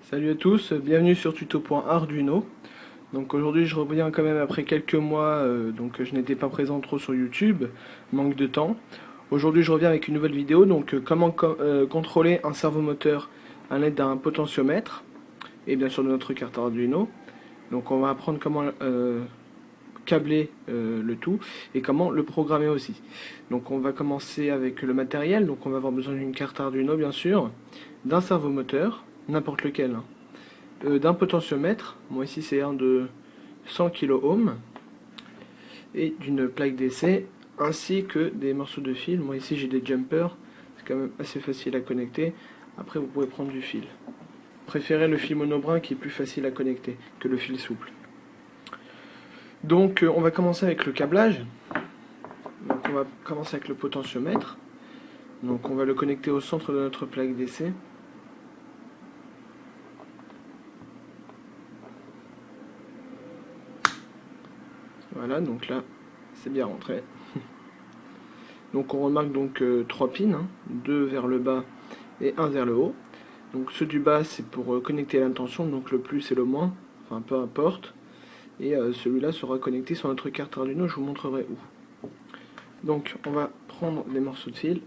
Salut à tous, bienvenue sur tuto.arduino. Donc aujourd'hui je reviens quand même après quelques mois, donc je n'étais pas présent trop sur YouTube, manque de temps. Aujourd'hui je reviens avec une nouvelle vidéo, donc comment contrôler un servomoteur à l'aide d'un potentiomètre et bien sûr de notre carte Arduino. Donc on va apprendre comment câbler le tout et comment le programmer aussi. Donc on va commencer avec le matériel, donc on va avoir besoin d'une carte Arduino bien sûr, d'un servomoteur, n'importe lequel, hein, d'un potentiomètre, moi ici c'est un de 100 kΩ, et d'une plaque d'essai, ainsi que des morceaux de fil. Moi ici j'ai des jumpers, c'est quand même assez facile à connecter. Après vous pouvez prendre du fil. Préférez le fil monobrin qui est plus facile à connecter que le fil souple. Donc on va commencer avec le câblage. Donc on va commencer avec le potentiomètre. Donc on va le connecter au centre de notre plaque d'essai. Voilà, donc là c'est bien rentré. Donc on remarque donc 3 pins, hein, 2 vers le bas et 1 vers le haut. Donc ceux du bas c'est pour connecter l'intention, donc le plus et le moins, enfin peu importe. Et celui-là sera connecté sur notre carte Arduino, je vous montrerai où. Donc on va prendre des morceaux de fil.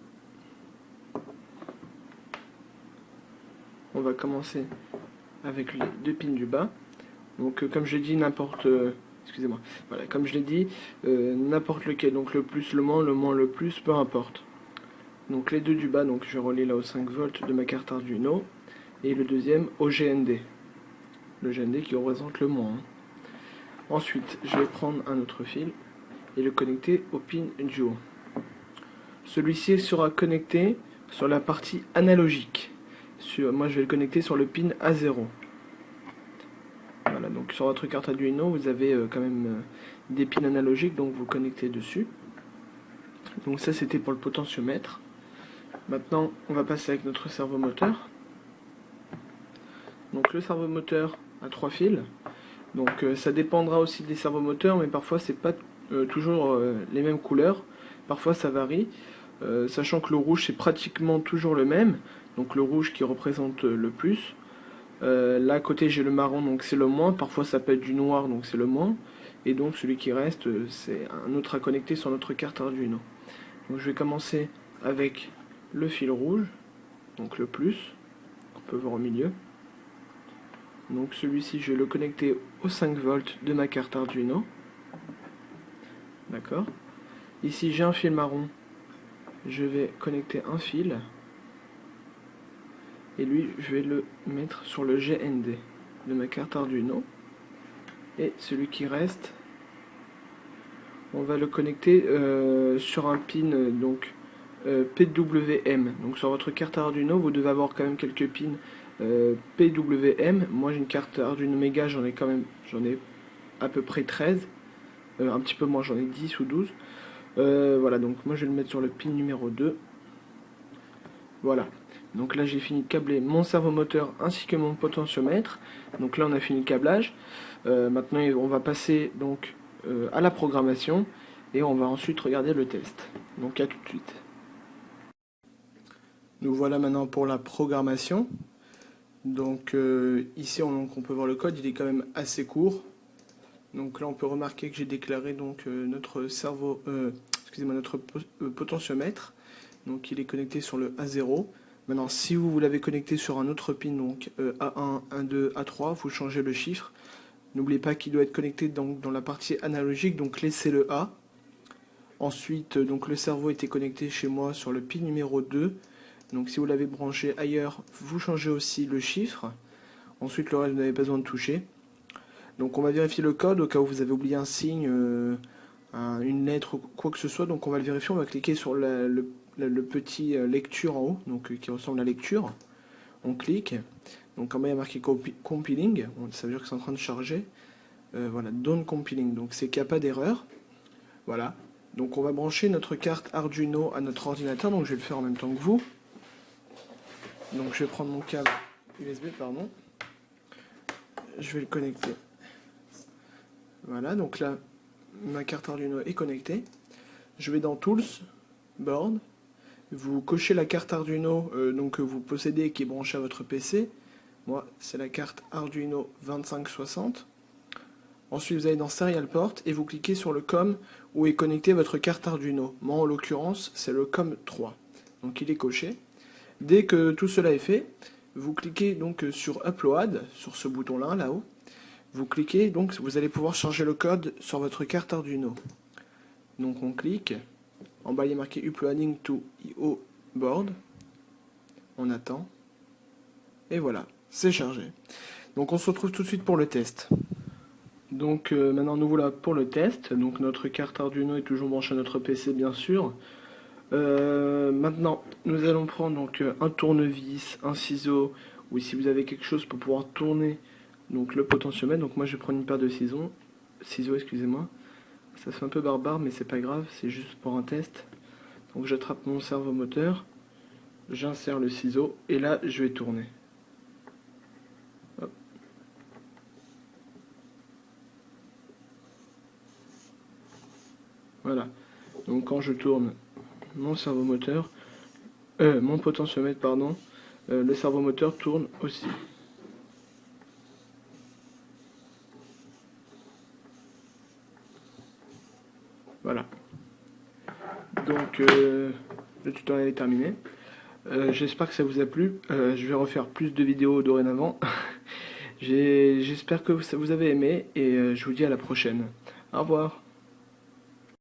On va commencer avec les 2 pins du bas. Donc comme je l'ai dit, excusez-moi, voilà, comme je l'ai dit, n'importe lequel, donc le plus, le moins, le plus, peu importe. Donc les deux du bas, donc je relie là aux 5 volts de ma carte Arduino, et le deuxième au GND. Le GND qui représente le moins. Ensuite, je vais prendre un autre fil et le connecter au pin du haut. Celui-ci sera connecté sur la partie analogique. Moi je vais le connecter sur le pin A0. Voilà, donc sur votre carte Arduino, vous avez quand même des pins analogiques, donc vous connectez dessus. Donc ça c'était pour le potentiomètre. Maintenant, on va passer avec notre servomoteur. Donc le servomoteur a 3 fils. Donc ça dépendra aussi des servomoteurs, mais parfois c'est pas toujours les mêmes couleurs. Parfois ça varie, sachant que le rouge c'est pratiquement toujours le même. Donc le rouge qui représente le plus. Là à côté j'ai le marron, donc c'est le moins. Parfois ça peut être du noir, donc c'est le moins. Et donc celui qui reste, c'est un autre à connecter sur notre carte Arduino. Donc je vais commencer avec le fil rouge, donc le plus, qu'on peut voir au milieu. Donc celui-ci, je vais le connecter aux 5 volts de ma carte Arduino. D'accord. Ici, j'ai un fil marron. Je vais connecter un fil. Et lui, je vais le mettre sur le GND de ma carte Arduino. Et celui qui reste, on va le connecter sur un pin donc PWM. Donc sur votre carte Arduino, vous devez avoir quand même quelques pins PWM. Moi j'ai une carte Arduino Mega, j'en ai à peu près 13. Un petit peu moins, j'en ai 10 ou 12. Voilà, donc moi je vais le mettre sur le pin numéro 2. Voilà. Donc là j'ai fini de câbler mon servomoteur ainsi que mon potentiomètre. Donc là on a fini le câblage. Maintenant on va passer donc à la programmation et on va ensuite regarder le test. Donc à tout de suite. Nous voilà maintenant pour la programmation. Donc ici on peut voir le code, il est quand même assez court. Donc là on peut remarquer que j'ai déclaré donc notre potentiomètre. Donc il est connecté sur le A0. Maintenant si vous l'avez connecté sur un autre pin, donc A1, A2, A3, vous changez le chiffre. N'oubliez pas qu'il doit être connecté donc, dans la partie analogique, donc laissez le A. Ensuite donc le cerveau était connecté chez moi sur le pin numéro 2. Donc si vous l'avez branché ailleurs, vous changez aussi le chiffre. Ensuite le reste vous n'avez pas besoin de toucher. Donc on va vérifier le code au cas où vous avez oublié un signe, une lettre ou quoi que ce soit. Donc on va le vérifier, on va cliquer sur le petit lecture en haut, donc qui ressemble à lecture. On clique, donc en bas il y a marqué compiling, ça veut dire que c'est en train de charger. Voilà, done compiling, donc c'est qu'il n'y a pas d'erreur. Voilà, donc on va brancher notre carte Arduino à notre ordinateur, donc je vais le faire en même temps que vous. Donc je vais prendre mon câble USB, pardon. Je vais le connecter. Voilà, donc là, ma carte Arduino est connectée. Je vais dans Tools, board. Vous cochez la carte Arduino donc, que vous possédez et qui est branchée à votre PC. Moi, c'est la carte Arduino 2560. Ensuite, vous allez dans Serial Port et vous cliquez sur le COM où est connectée votre carte Arduino. Moi, en l'occurrence, c'est le COM 3. Donc, il est coché. Dès que tout cela est fait, vous cliquez donc sur Upload, sur ce bouton-là, là-haut. Vous cliquez, donc vous allez pouvoir changer le code sur votre carte Arduino. Donc, on clique. En bas, il est marqué Uploading to IO Board. On attend. Et voilà, c'est chargé. Donc, on se retrouve tout de suite pour le test. Donc maintenant nous voilà pour le test. Donc notre carte Arduino est toujours branchée à notre PC bien sûr. Maintenant nous allons prendre donc un tournevis, un ciseau, ou si vous avez quelque chose pour pouvoir tourner donc le potentiomètre. Donc moi je vais prendre une paire de ciseaux excusez-moi. Ça fait un peu barbare mais c'est pas grave, c'est juste pour un test. Donc j'attrape mon servomoteur, j'insère le ciseau et là je vais tourner. Hop. Voilà, donc quand je tourne mon servomoteur, mon potentiomètre, pardon, le servomoteur tourne aussi. Voilà. Donc le tutoriel est terminé. J'espère que ça vous a plu. Je vais refaire plus de vidéos dorénavant. J'espère que vous avez aimé et je vous dis à la prochaine. Au revoir.